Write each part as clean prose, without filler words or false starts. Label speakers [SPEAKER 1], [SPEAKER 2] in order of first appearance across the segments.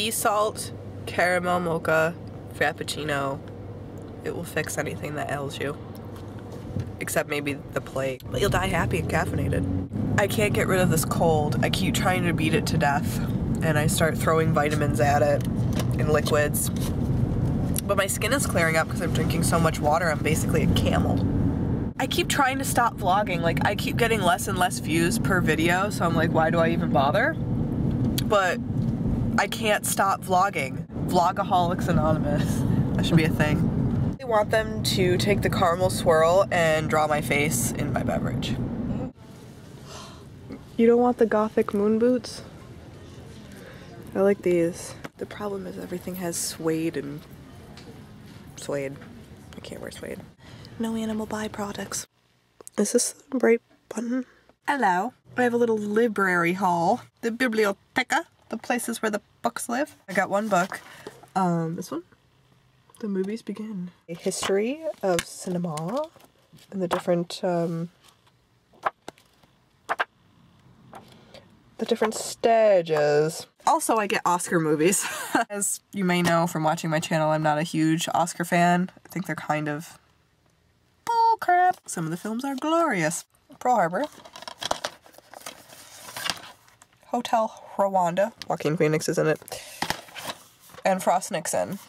[SPEAKER 1] sea salt, caramel mocha, frappuccino. It will fix anything that ails you. Except maybe the plague. But you'll die happy and caffeinated. I can't get rid of this cold. I keep trying to beat it to death. And I start throwing vitamins at it and liquids. But my skin is clearing up because I'm drinking so much water. I'm basically a camel. I keep trying to stop vlogging. Like, I keep getting less and less views per video. So I'm like, why do I even bother? But I can't stop vlogging. Vlogaholics Anonymous. That should be a thing. I want them to take the caramel swirl and draw my face in my beverage. You don't want the gothic moon boots? I like these. The problem is everything has suede and suede. I can't wear suede. No animal byproducts. Is this the right button? Hello. I have a little library haul. The biblioteca. The places where the books live. I got one book. This one. The Movies Begin. A history of cinema and the different stages. Also, I get Oscar movies. As you may know from watching my channel, I'm not a huge Oscar fan. I think they're kind of bull crap. Some of the films are glorious. Pearl Harbor. Hotel Rwanda. Joaquin Phoenix is in it. And Frost Nixon.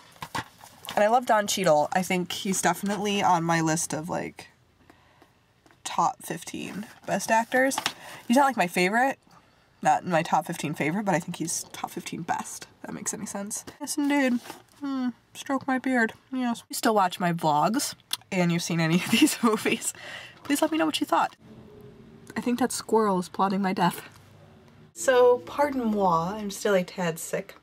[SPEAKER 1] And I love Don Cheadle. I think he's definitely on my list of, like, top 15 best actors. He's not, like, my favorite. Not my top 15 favorite, but I think he's top 15 best. If that makes any sense. Yes, indeed. Stroke my beard. Yes. You still watch my vlogs, and you've seen any of these movies. Please let me know what you thought. I think that squirrel is plotting my death. So, pardon moi, I'm still a tad sick.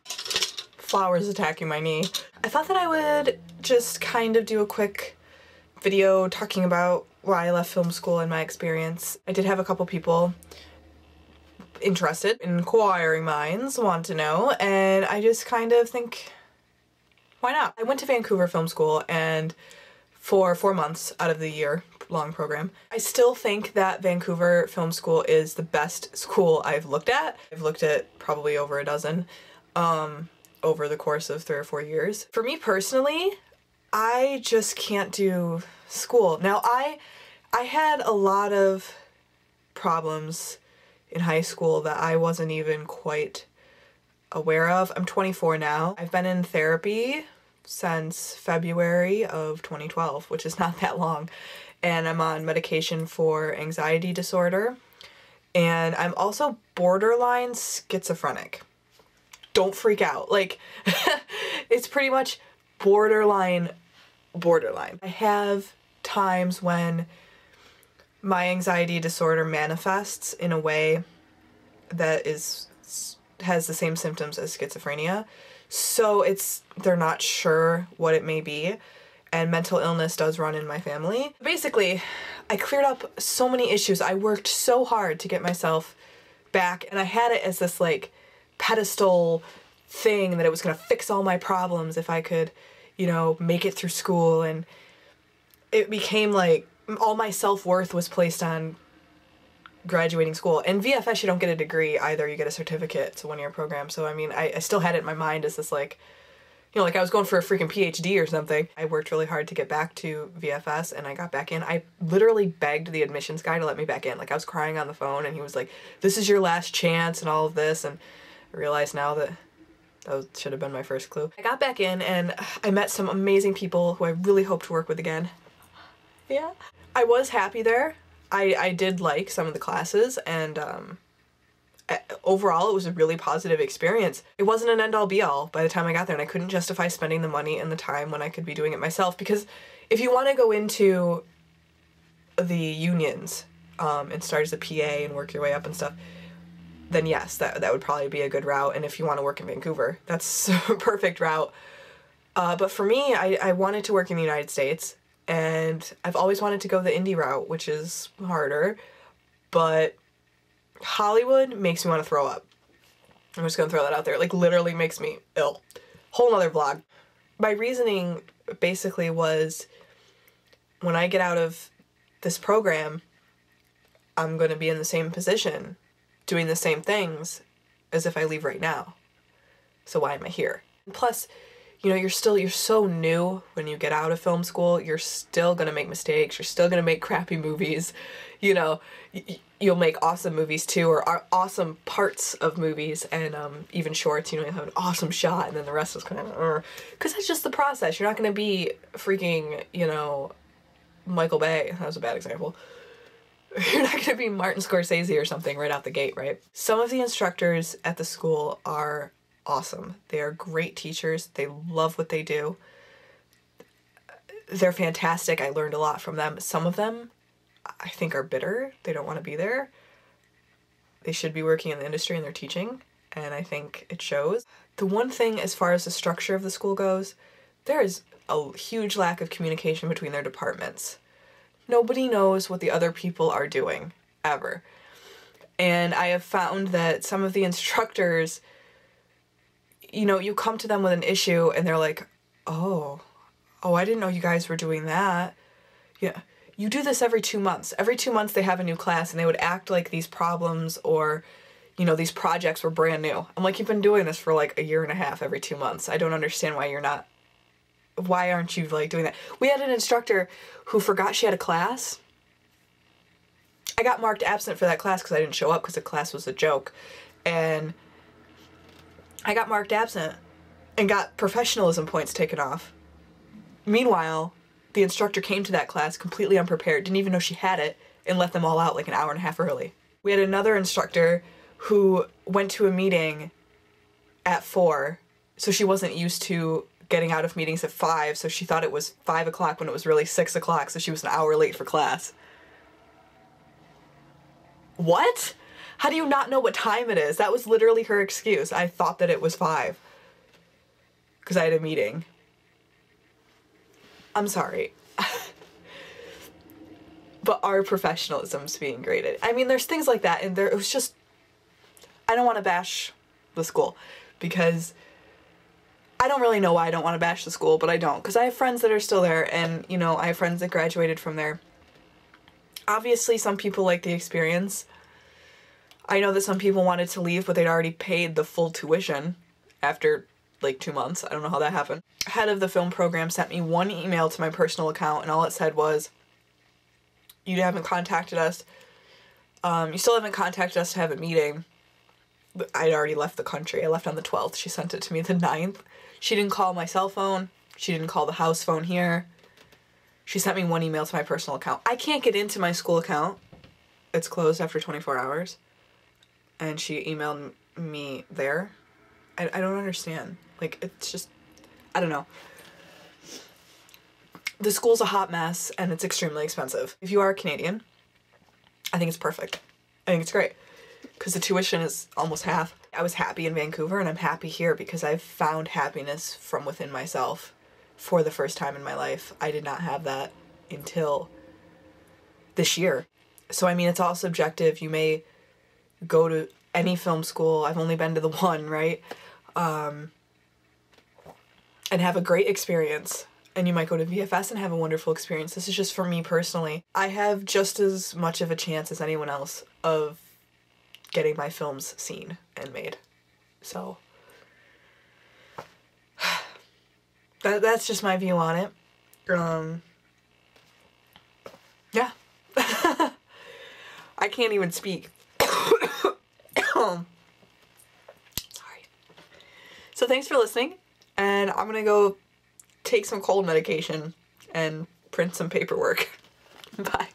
[SPEAKER 1] Flowers attacking my knee. I thought that I would just kind of do a quick video talking about why I left film school and my experience. I did have a couple people interested, inquiring minds want to know, and I just kind of think, why not? I went to Vancouver Film School, and for 4 months out of the year long program. I still think that Vancouver Film School is the best school I've looked at. I've looked at probably over a dozen over the course of 3 or 4 years. For me personally, I just can't do school. Now, I had a lot of problems in high school that I wasn't even quite aware of. I'm 24 now. I've been in therapy since February of 2012, which is not that long. And I'm on medication for anxiety disorder. And I'm also borderline schizophrenic. Don't freak out. Like, it's pretty much borderline. I have times when my anxiety disorder manifests in a way that has the same symptoms as schizophrenia. So they're not sure what it may be, and mental illness does run in my family. Basically, I cleared up so many issues. I worked so hard to get myself back, and I had it as this, like, pedestal thing that it was gonna fix all my problems if I could, you know, make it through school, and it became like all my self-worth was placed on graduating school. And VFS, you don't get a degree either, you get a certificate. It's a 1-year program. So I mean, I still had it in my mind as this, like, you know, like I was going for a freaking PhD or something. I worked really hard to get back to VFS, and I got back in. I literally begged the admissions guy to let me back in. Like, I was crying on the phone, and he was like, this is your last chance and all of this. And I realize now that should have been my first clue. I got back in, and I met some amazing people who I really hope to work with again. Yeah. I was happy there. I did like some of the classes, and overall it was a really positive experience. It wasn't an end-all be-all by the time I got there, and I couldn't justify spending the money and the time when I could be doing it myself, because if you want to go into the unions and start as a PA and work your way up and stuff, then yes, that would probably be a good route. And if you want to work in Vancouver, that's a perfect route. But for me, I wanted to work in the United States, and I've always wanted to go the indie route, which is harder, but Hollywood makes me want to throw up. I'm just gonna throw that out there. Like, literally makes me ill. Whole nother vlog. My reasoning basically was, when I get out of this program, I'm gonna be in the same position, doing the same things as if I leave right now. So why am I here? And plus, you know, you're so new when you get out of film school. You're still gonna make mistakes. You're still gonna make crappy movies. You know, you'll make awesome movies too, or awesome parts of movies, and even shorts. You know, you have an awesome shot, and then the rest is kind of, because that's just the process. You're not gonna be freaking, you know, Michael Bay. That was a bad example. You're not gonna be Martin Scorsese or something right out the gate, right? Some of the instructors at the school are awesome. They are great teachers. They love what they do. They're fantastic. I learned a lot from them. Some of them, I think, are bitter. They don't want to be there. They should be working in the industry and they're teaching, and I think it shows. The one thing as far as the structure of the school goes, there is a huge lack of communication between their departments. Nobody knows what the other people are doing, ever. And I have found that some of the instructors, you know, you come to them with an issue and they're like, oh, I didn't know you guys were doing that. Yeah, you do this every 2 months. Every 2 months they have a new class and they would act like these problems or, you know, these projects were brand new. I'm like, you've been doing this for like 1.5 years every 2 months. I don't understand why aren't you like doing that? We had an instructor who forgot she had a class. I got marked absent for that class because I didn't show up because the class was a joke. And I got marked absent and got professionalism points taken off. Meanwhile, the instructor came to that class completely unprepared, didn't even know she had it, and let them all out like 1.5 hours early. We had another instructor who went to a meeting at 4, so she wasn't used to getting out of meetings at 5, so she thought it was 5 o'clock when it was really 6 o'clock, so she was 1 hour late for class. What? How do you not know what time it is? That was literally her excuse. I thought that it was 5 because I had a meeting. I'm sorry. But our professionalism's being graded. I mean, there's things like that, and it was just, I don't want to bash the school because I don't really know why I don't want to bash the school, but I don't, because I have friends that are still there, and, you know, I have friends that graduated from there. Obviously, some people like the experience. I know that some people wanted to leave, but they'd already paid the full tuition after, like, 2 months. I don't know how that happened. Head of the film program sent me one email to my personal account, and all it said was, you haven't contacted us. You still haven't contacted us to have a meeting. I'd already left the country. I left on the 12th. She sent it to me the 9th. She didn't call my cell phone. She didn't call the house phone here. She sent me one email to my personal account. I can't get into my school account. It's closed after 24 hours. And she emailed me there. I don't understand. Like, it's just, I don't know. The school's a hot mess, and it's extremely expensive. If you are Canadian, I think it's perfect. I think it's great. Because the tuition is almost half. I was happy in Vancouver, and I'm happy here because I've found happiness from within myself for the first time in my life. I did not have that until this year. So, I mean, it's all subjective. You may go to any film school. I've only been to the one, right? And have a great experience. And you might go to VFS and have a wonderful experience. This is just for me personally. I have just as much of a chance as anyone else of getting my films seen and made. So that's just my view on it. Yeah. I can't even speak. Sorry. So thanks for listening, and I'm gonna go take some cold medication and print some paperwork. Bye.